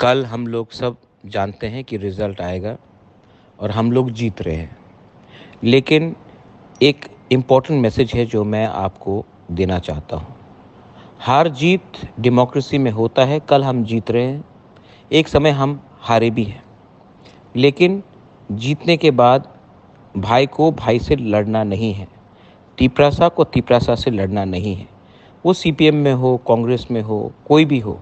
कल हम लोग सब जानते हैं कि रिज़ल्ट आएगा और हम लोग जीत रहे हैं। लेकिन एक इम्पॉर्टेंट मैसेज है जो मैं आपको देना चाहता हूँ। हार जीत डेमोक्रेसी में होता है। कल हम जीत रहे हैं, एक समय हम हारे भी हैं। लेकिन जीतने के बाद भाई को भाई से लड़ना नहीं है, तिपरासा को तिपरासा से लड़ना नहीं है। वो सीपीएम में हो, कांग्रेस में हो, कोई भी हो।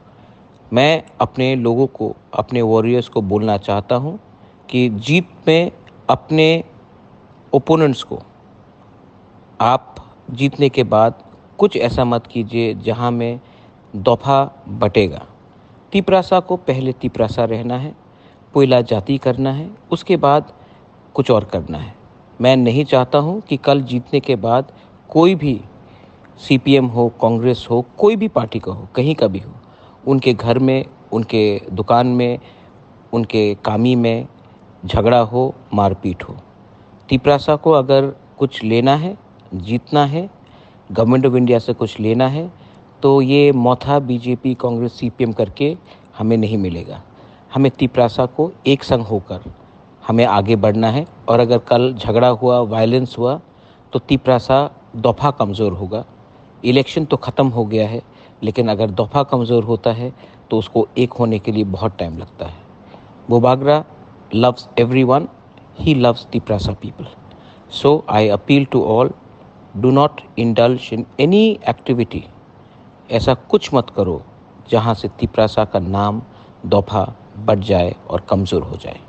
मैं अपने लोगों को, अपने वॉरियर्स को बोलना चाहता हूँ कि जीत में अपने ओपोनेंट्स को आप जीतने के बाद कुछ ऐसा मत कीजिए जहाँ में दफ़ा बटेगा। तिपरासा को पहले तिपरासा रहना है, पोइला जाति करना है, उसके बाद कुछ और करना है। मैं नहीं चाहता हूँ कि कल जीतने के बाद कोई भी सीपीएम हो, कांग्रेस हो, कोई भी पार्टी का हो, कहीं का भी हो, उनके घर में, उनके दुकान में, उनके कामी में झगड़ा हो, मारपीट हो। तिपरासा को अगर कुछ लेना है, जीतना है, गवर्नमेंट ऑफ इंडिया से कुछ लेना है, तो ये मौथा बीजेपी, कांग्रेस, सीपीएम करके हमें नहीं मिलेगा। हमें तिपरासा को एक संग होकर हमें आगे बढ़ना है। और अगर कल झगड़ा हुआ, वायलेंस हुआ, तो तिपरासा दफ़ा कमज़ोर होगा। इलेक्शन तो ख़त्म हो गया है, लेकिन अगर दफ़ा कमज़ोर होता है तो उसको एक होने के लिए बहुत टाइम लगता है। Bobagra loves everyone. He loves the Prasa people. So I appeal to all, do not indulge in any activity. ऐसा कुछ मत करो जहाँ से तिपरासा का नाम दफ़ा बढ़ जाए और कमज़ोर हो जाए।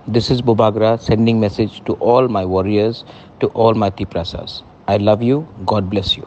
This is Bobagra sending message to all my warriors, to all my Tiprasas. I love you. God bless you.